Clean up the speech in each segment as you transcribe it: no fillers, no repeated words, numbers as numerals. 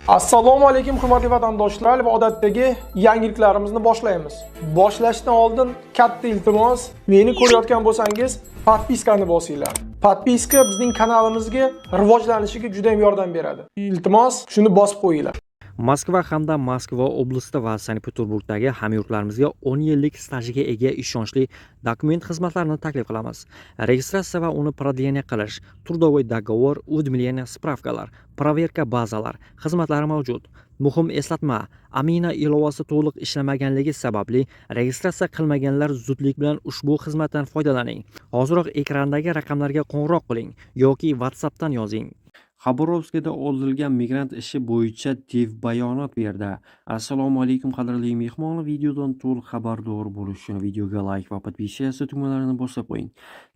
Assalomu alaykum hurmatli vatandoshlar va odatdagi yangiliklarimizni boshlaymiz. Boshlashdan oldin katta iltimos, meni ko'rayotgan bo'lsangiz, podpiskani bosinglar. Podpiska bizning kanalimizga rivojlanishiga juda ham yordam beradi. Iltimos, shuni bosib qo'yinglar. Moskva hamda Moskva oblasti va Sankt-Peterburgdagi hamyurtlarimizga 10 yillik stajiga ega ishonchli dokument xizmatlarini taklif qilamiz. Registratsiya va uni продление qilish, трудовой договор, уведомление, spravkalar, проверка bazalar xizmatlari mavjud. Muhim eslatma, Amina ilovasi to'liq ishlamaganligi sababli registratsiya qilmaganlar zudlik bilan ushbu xizmatdan foydalaning. Hoziroq ekrandagi raqamlarga qo'ng'iroq qiling yoki WhatsAppdan yozing. Xabarovskda o'ldirilgan migrant ishi bo'yicha TIV bayonot berdi. Assalomu alaykum qadrli mehmon, videodan to'liq xabardor bo'lish uchun videoga like va podpisyasiya tugmalarini bosib qo'ying.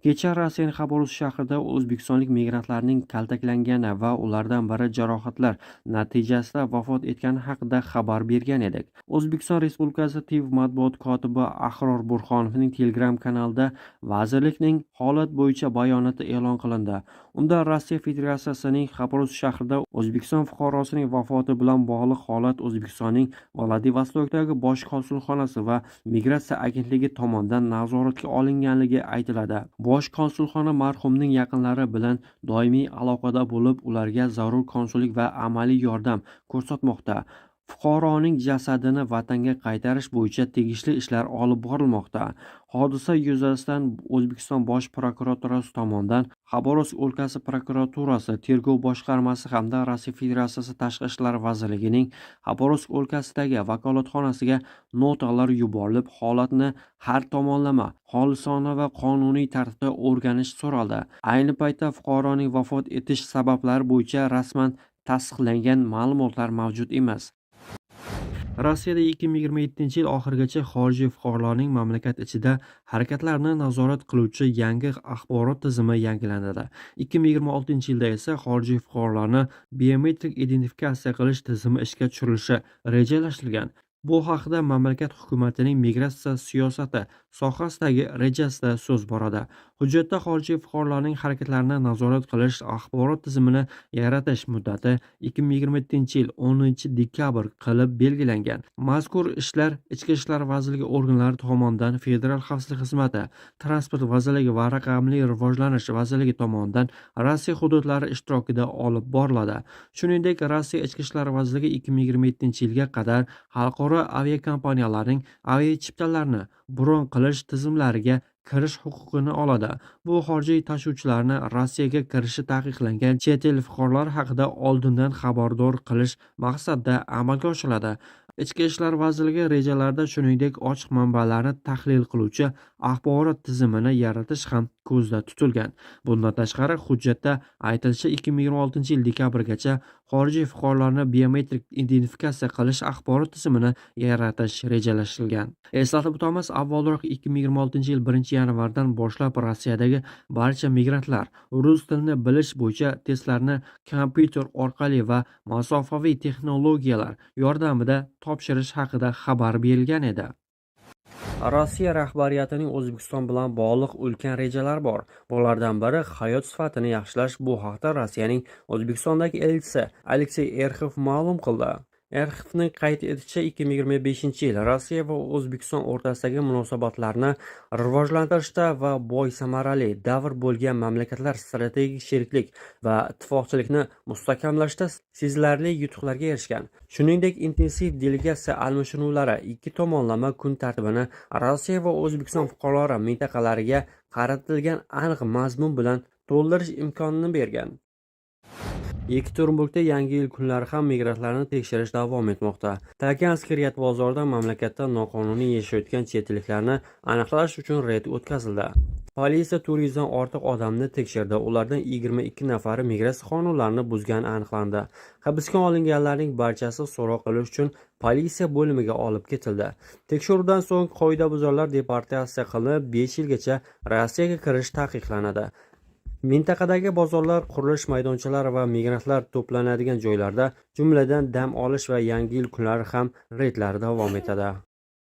Kecha Rossiyaning Xabarovsk shahrida o'zbekistonlik migrantlarning kaltaklangani va ulardan biri jarohatlar natijasida vafot etgani haqida xabar bergan edik. O'zbekiston Respublikasi TIV matbuot kotibi Ahror Burxonovning Telegram kanalida vazirlikning holat bo'yicha bayonoti e'lon qilindi. Unda Rossiya Federatsiyasining Xabarovsk shahrida O'zbekiston fuqarosining vafoti bilan bog'liq holat O'zbekistonning Vladivostokdagi bosh konsulxonasi va migratsiya agentligi tomonidan nazoratga olinganligi aytiladi. Bosh konsulxona marhumning yaqinlari bilan doimiy aloqada bo'lib, ularga zarur konsullik va amaliy yordam ko'rsatmoqda. Fuqaroning jasadini vatanga qaytarish bo'yicha tegishli ishlar olib borilmoqda. Hodisa yuzasidan O'zbekiston Bosh prokuraturasi tomonidan Xabarovsk o'lkasi prokuraturasi, tergov boshqarmasi hamda Rossiya Federatsiyasi Tashqi ishlar vazirligining Xabarovsk o'lkasidagi vakolatxonasiga notalar yuborilib, holatni har tomonlama, xolisona va qonuniy tartibda o'rganish so'raldi. Ayni paytda fuqaroning vafot etish sabablari bo'yicha rasman tasdiqlangan ma'lumotlar mavjud emas. Rossiyada 2027-yil oxirigacha xorijiy fuqarolarning mamlakat ichida harakatlarini nazorat qiluvchi yangi axborot tizimi yangilanadi. 2026-yilda esa xorijiy fuqarolarni biometrik identifikatsiya qilish tizimi ishga tushirilishi rejalashtirilgan. Bu haqida mamlakat hukumatining migratsiya siyosati sohasidagi rejasida so'z boradi. Hujjatda xorijiy fuqarolarning harakatlarini nazorat qilish axborot tizimini yaratish muddati 2027-yil 10-dekabr qilib belgilangan. Mazkur ishlar Ichki ishlar vazirligi organlari tomonidan Federal xavfsizlik xizmati, Transport vazirligi va Raqamli rivojlanish vazirligi tomonidan Rossiya hududlari ishtirokida olib boriladi. Shuningdek, Rossiya Ichki ishlar vazirligi 2027-yilga qadar xalqaro aviakompaniyalarning aviachiptalarni bron qilish tizimlariga kirish huquqini oladi. Bu xorijiy tashuvchilarni Rossiyaga kirishi taqiqlangan chet el fuqarolari haqida oldindan xabardor qilish maqsadida amalga oshiriladi. Ichki ishlar vazirligi rejalarida shuningdek ochiq manbalarni tahlil qiluvchi axborot tizimini yaratish ham ko'zda tutilgan. Bundan tashqari, hujjatda aytilishicha 2026-yil dekabrgacha xorijiy fuqarolarni biometrik identifikatsiya qilish axborot tizimini yaratish rejalashtirilgan. Eslatib o'tamiz, avvalroq 2026-yil 1-yanvardan boshlab Rossiyadagi barcha migrantlar rus tilini bilish bo'yicha testlarni kompyuter orqali va masofaviy texnologiyalar yordamida topshirish haqida xabar berilgan edi. Rossiya rahbariyatining O'zbekiston bilan bog'liq ulkan rejalari bor. Bulardan biri hayot sifatini yaxshilash. Bu haqda Rossiyaning O'zbekistondagi elchisi Aleksey Erxov ma'lum qildi. Erxovning qayd etishicha, 2025-yil Rossiya va O'zbekiston o'rtasidagi munosabatlarni rivojlantirishda va boy samarali davr bo'lgan mamlakatlar strategik sheriklik va ittifoqchilikni mustahkamlashda sezilarli yutuqlarga erishgan. Shuningdek, intensiv delegatsiya almashinuvlari ikki tomonlama kun tartibini Rossiya va O'zbekiston fuqarolari mintaqalariga qaratilgan aniq mazmun bilan to'ldirish imkonini bergan. Yekaterinburgda yangi yil kunlari ham migrantlarni tekshirish davom etmoqda. Tagansk Kiryat bozorida mamlakatda noqonuniy yashayotgan chet elliklarni aniqlash uchun reyd o'tkazildi. Politsiya turizmdan ortiq odamni tekshirdi. Ulardan 22 nafari migratsiya qonunlarini buzgani aniqlandi. Hibsga olinganlarning barchasi so'roq qilish uchun politsiya bo'limiga olib ketildi. Tekshiruvdan so'ng qoidabuzarlar deportatsiya qilinib, 5 yilgacha Rossiyaga kirish taqiqlanadi. Mintaqadagi bozorlar, qurilish maydonchalari va migrantlar to'planadigan joylarda, jumladan dam olish va yangi yil kunlari ham reydlar davom etadi.